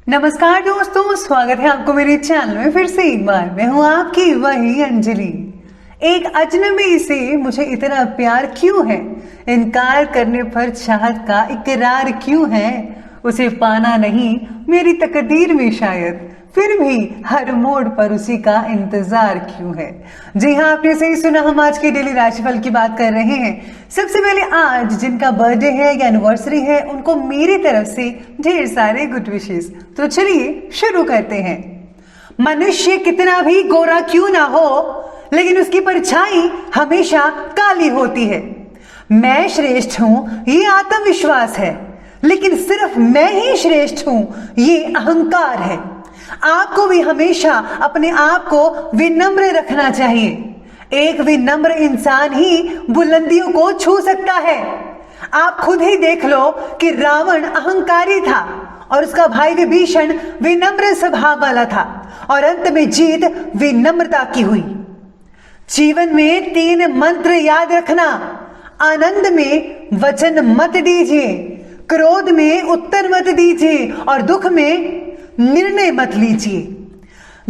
नमस्कार दोस्तों, स्वागत है आपको मेरे चैनल में फिर से एक बार। मैं हूं आपकी वही अंजलि। एक अजनबी से मुझे इतना प्यार क्यों है, इनकार करने पर चाहत का इकरार क्यों है, उसे पाना नहीं मेरी तकदीर में शायद, फिर भी हर मोड़ पर उसी का इंतजार क्यों है। जी हाँ, आपने सही सुना, हम आज के डेली राशिफल की बात कर रहे हैं। सबसे पहले आज जिनका बर्थडे है या एनिवर्सरी है, उनको मेरी तरफ से ढेर सारे गुड विशेस। तो चलिए शुरू करते हैं। मनुष्य कितना भी गोरा क्यों ना हो, लेकिन उसकी परछाई हमेशा काली होती है। मैं श्रेष्ठ हूं ये आत्मविश्वास है, लेकिन सिर्फ मैं ही श्रेष्ठ हूं ये अहंकार है। आपको भी हमेशा अपने आप को विनम्र रखना चाहिए। एक विनम्र इंसान ही बुलंदियों को छू सकता है। आप खुद ही देख लो कि रावण अहंकारी था और उसका भाई विभीषण विनम्र स्वभाव वाला था, और अंत में जीत विनम्रता की हुई। जीवन में 3 मंत्र याद रखना। आनंद में वचन मत दीजिए, क्रोध में उत्तर मत दीजिए, और दुख में निर्णय मत लीजिए।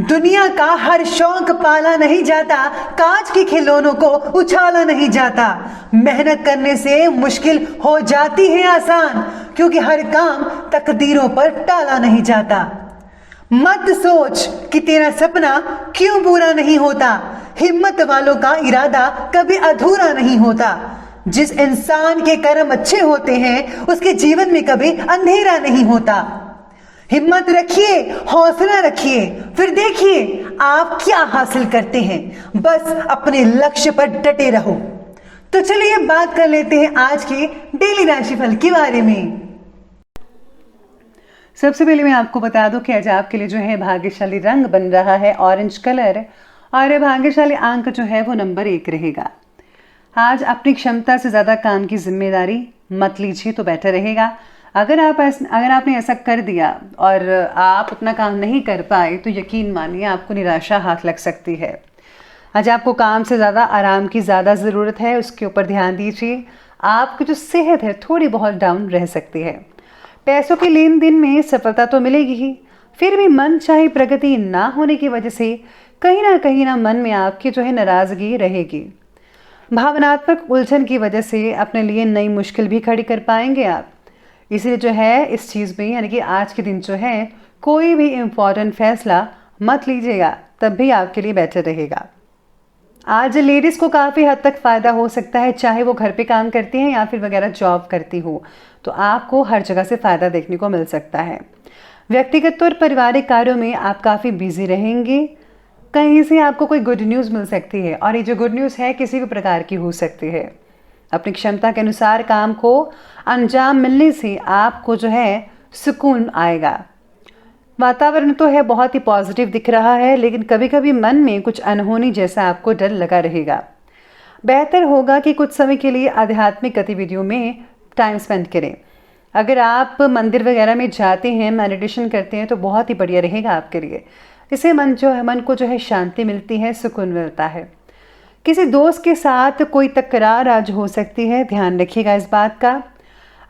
दुनिया का हर शौक पाला नहीं जाता, कांच के खिलौनों को उछाला नहीं जाता। मेहनत करने से मुश्किल हो जाती है आसान, क्योंकि हर काम तकदीरों पर टाला नहीं जाता। मत सोच कि तेरा सपना क्यों पूरा नहीं होता। हिम्मत वालों का इरादा कभी अधूरा नहीं होता। जिस इंसान के कर्म अच्छे होते हैं, उसके जीवन में कभी अंधेरा नहीं होता। हिम्मत रखिए, हौसला रखिए, फिर देखिए आप क्या हासिल करते हैं। बस अपने लक्ष्य पर डटे रहो। तो चलिए बात कर लेते हैं आज के डेली राशिफल के बारे में। सबसे पहले मैं आपको बता दूं कि आज आपके लिए जो है भाग्यशाली रंग बन रहा है ऑरेंज कलर, और भाग्यशाली अंक जो है वो नंबर 1 रहेगा। आज अपनी क्षमता से ज़्यादा काम की जिम्मेदारी मत लीजिए तो बेटर रहेगा। अगर आपने ऐसा कर दिया और आप अपना काम नहीं कर पाए, तो यकीन मानिए आपको निराशा हाथ लग सकती है। आज आपको काम से ज़्यादा आराम की ज़्यादा ज़रूरत है, उसके ऊपर ध्यान दीजिए। आपकी जो सेहत है थोड़ी बहुत डाउन रह सकती है। पैसों के लेन देन में सफलता तो मिलेगी ही, फिर भी मन चाहे प्रगति ना होने की वजह से कहीं ना मन में आपकी जो है नाराज़गी रहेगी। भावनात्मक उलझन की वजह से अपने लिए नई मुश्किल भी खड़ी कर पाएंगे आप। इसलिए जो है इस चीज़ में, यानी कि आज के दिन जो है कोई भी इम्पॉर्टेंट फैसला मत लीजिएगा, तब भी आपके लिए बेटर रहेगा। आज लेडीज़ को काफ़ी हद तक फ़ायदा हो सकता है, चाहे वो घर पे काम करती हैं या फिर वगैरह जॉब करती हो, तो आपको हर जगह से फ़ायदा देखने को मिल सकता है। व्यक्तिगत और पारिवारिक कार्यों में आप काफ़ी बिजी रहेंगे। कहीं से आपको कोई गुड न्यूज़ मिल सकती है, और ये जो गुड न्यूज़ है किसी भी प्रकार की हो सकती है। अपनी क्षमता के अनुसार काम को अंजाम मिलने से आपको जो है सुकून आएगा। वातावरण तो है बहुत ही पॉजिटिव दिख रहा है, लेकिन कभी कभी मन में कुछ अनहोनी जैसा आपको डर लगा रहेगा। बेहतर होगा कि कुछ समय के लिए आध्यात्मिक गतिविधियों में टाइम स्पेंड करें। अगर आप मंदिर वगैरह में जाते हैं, मेडिटेशन करते हैं, तो बहुत ही बढ़िया रहेगा आपके लिए। इससे मन को जो है शांति मिलती है, सुकून मिलता है। किसी दोस्त के साथ कोई तकरार आज हो सकती है, ध्यान रखिएगा इस बात का।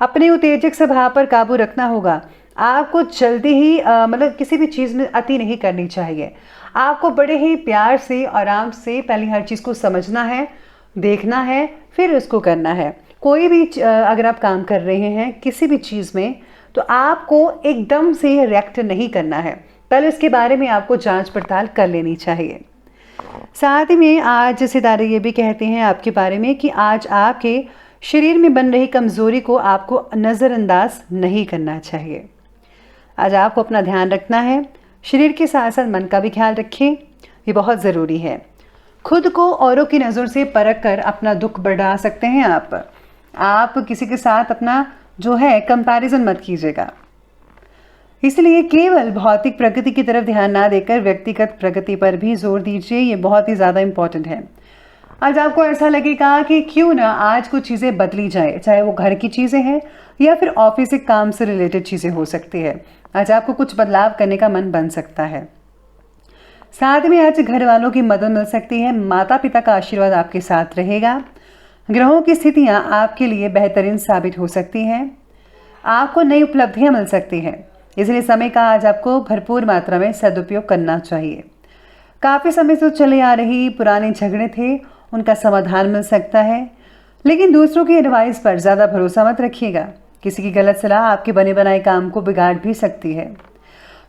अपने उत्तेजक स्वभाव पर काबू रखना होगा। आपको जल्दी ही किसी भी चीज़ में अति नहीं करनी चाहिए। आपको बड़े ही प्यार से, आराम से पहले हर चीज़ को समझना है, देखना है, फिर उसको करना है। कोई भी अगर आप काम कर रहे हैं किसी भी चीज़ में, तो आपको एकदम से रिएक्ट नहीं करना है, पहले उसके बारे में आपको जांच पड़ताल कर लेनी चाहिए। साथ ही में आज सितारे ये भी कहते हैं आपके बारे में कि आज आपके शरीर में बन रही कमज़ोरी को आपको नज़रअंदाज नहीं करना चाहिए। आज आपको अपना ध्यान रखना है, शरीर के साथ साथ मन का भी ख्याल रखें, ये बहुत ज़रूरी है। खुद को औरों की नज़र से परख कर अपना दुख बढ़ा सकते हैं आप किसी के साथ अपना जो है कंपैरिजन मत कीजिएगा। इसलिए केवल भौतिक प्रगति की तरफ ध्यान ना देकर व्यक्तिगत प्रगति पर भी जोर दीजिए, ये बहुत ही ज़्यादा इम्पोर्टेंट है। आज आपको ऐसा लगेगा कि क्यों ना आज कुछ चीज़ें बदली जाए, चाहे वो घर की चीज़ें हैं या फिर ऑफिस के काम से रिलेटेड चीज़ें हो सकती है। आज आपको कुछ बदलाव करने का मन बन सकता है। साथ में आज घर वालों की मदद मिल सकती है, माता पिता का आशीर्वाद आपके साथ रहेगा। ग्रहों की स्थितियाँ आपके लिए बेहतरीन साबित हो सकती हैं। आपको नई उपलब्धियाँ मिल सकती हैं। इसलिए समय का आज आपको भरपूर मात्रा में सदुपयोग करना चाहिए। काफ़ी समय से चले आ रही पुराने झगड़े थे, उनका समाधान मिल सकता है, लेकिन दूसरों की एडवाइस पर ज़्यादा भरोसा मत रखिएगा। किसी की गलत सलाह आपके बने बनाए काम को बिगाड़ भी सकती है।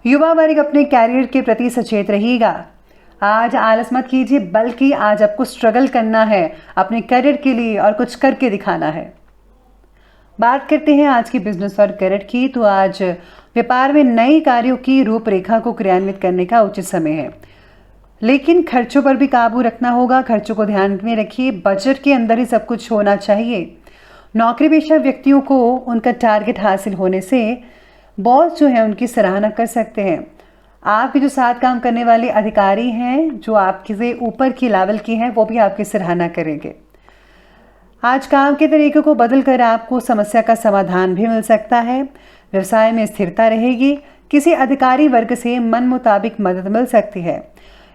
युवा वर्ग अपने कैरियर के प्रति सचेत रहिएगा। आज आलस मत कीजिए, बल्कि आज आपको स्ट्रगल करना है अपने करियर के लिए और कुछ करके दिखाना है। बात करते हैं आज की बिजनेस और करियर की, तो आज व्यापार में नए कार्यों की रूपरेखा को क्रियान्वित करने का उचित समय है, लेकिन खर्चों पर भी काबू रखना होगा। खर्चों को ध्यान में रखिए, बजट के अंदर ही सब कुछ होना चाहिए। नौकरी पेशा व्यक्तियों को उनका टारगेट हासिल होने से बॉस जो है उनकी सराहना कर सकते हैं। आपके जो साथ काम करने वाले अधिकारी हैं, जो आपके से ऊपर की लेवल की हैं, वो भी आपकी सराहना करेंगे। आज काम के तरीके को बदलकर आपको समस्या का समाधान भी मिल सकता है। व्यवसाय में स्थिरता रहेगी। किसी अधिकारी वर्ग से मन मुताबिक मदद मिल सकती है।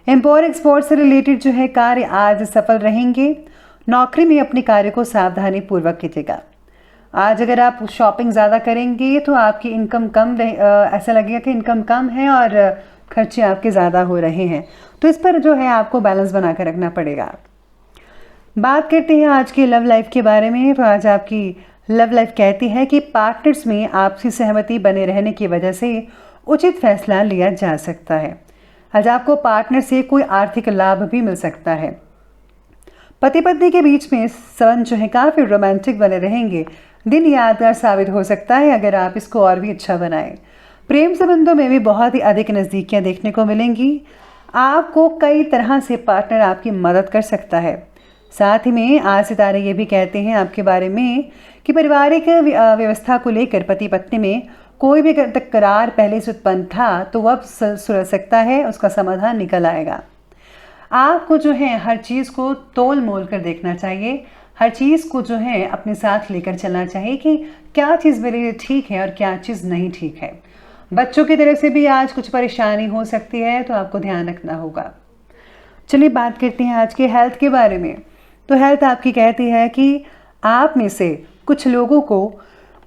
इम्पोर्ट एक्सपोर्ट से रिलेटेड जो है कार्य आज सफल रहेंगे। नौकरी में अपने कार्य को सावधानी पूर्वक कीजिएगा। आज अगर आप शॉपिंग ज़्यादा करेंगे तो आपकी इनकम कम ऐसा लगेगा कि इनकम कम है और खर्चे आपके ज़्यादा हो रहे हैं, तो इस पर जो है आपको बैलेंस बना कर रखना पड़ेगा। बात करते हैं आज की लव लाइफ के बारे में, तो आज आपकी लव लाइफ कहती है कि पार्टनर्स में आपसी सहमति बने रहने की वजह से उचित फैसला लिया जा सकता है। आज आपको पार्टनर से कोई आर्थिक लाभ भी मिल सकता है। पति पत्नी के बीच में संबंध जो है काफ़ी रोमांटिक बने रहेंगे। दिन यादगार साबित हो सकता है अगर आप इसको और भी अच्छा बनाएं। प्रेम संबंधों में भी बहुत ही अधिक नज़दीकियां देखने को मिलेंगी। आपको कई तरह से पार्टनर आपकी मदद कर सकता है। साथ ही में आज सितारे ये भी कहते हैं आपके बारे में कि पारिवारिक व्यवस्था को लेकर पति पत्नी में कोई भी तकरार पहले से उत्पन्न था तो अब सुलझ सकता है, उसका समाधान निकल आएगा। आपको जो है हर चीज़ को तोल मोल कर देखना चाहिए। हर चीज़ को जो है अपने साथ लेकर चलना चाहिए कि क्या चीज़ मेरे लिए ठीक है और क्या चीज़ नहीं ठीक है। बच्चों की तरफ से भी आज कुछ परेशानी हो सकती है, तो आपको ध्यान रखना होगा। चलिए बात करते हैं आज के हेल्थ के बारे में। तो हेल्थ आपकी कहती है कि आप में से कुछ लोगों को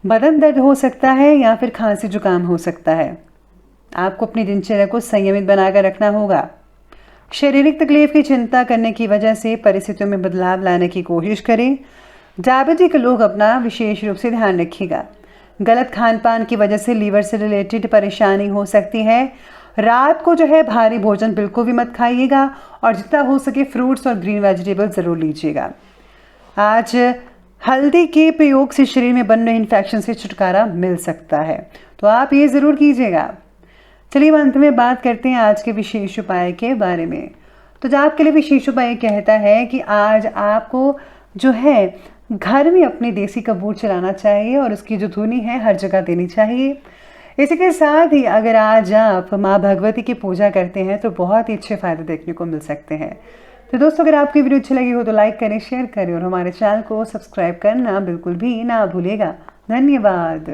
बदन दर्द हो सकता है या फिर खांसी जुकाम हो सकता है। आपको अपनी दिनचर्या को संयमित बनाकर रखना होगा। शारीरिक तकलीफ की चिंता करने की वजह से परिस्थितियों में बदलाव लाने की कोशिश करें। डायबिटिक लोग अपना विशेष रूप से ध्यान रखिएगा। गलत खान पान की वजह से लीवर से रिलेटेड परेशानी हो सकती है। रात को जो है भारी भोजन बिल्कुल भी मत खाइएगा और जितना हो सके फ्रूट्स और ग्रीन वेजिटेबल ज़रूर लीजिएगा। आज हल्दी के प्रयोग से शरीर में बन रहे इन्फेक्शन से छुटकारा मिल सकता है, तो आप ये ज़रूर कीजिएगा। चलिए अंत में बात करते हैं आज के विशेष उपाय के बारे में। तो जो आपके लिए विशेष उपाय कहता है कि आज आपको जो है घर में अपने देसी कपूर चलाना चाहिए और उसकी जो धुनी है हर जगह देनी चाहिए। इसी के साथ ही अगर आज आप माँ भगवती की पूजा करते हैं तो बहुत ही अच्छे फायदे देखने को मिल सकते हैं। तो दोस्तों, अगर आपकी वीडियो अच्छी लगी हो तो लाइक करें, शेयर करें और हमारे चैनल को सब्सक्राइब करना बिल्कुल भी ना भूलिएगा। धन्यवाद।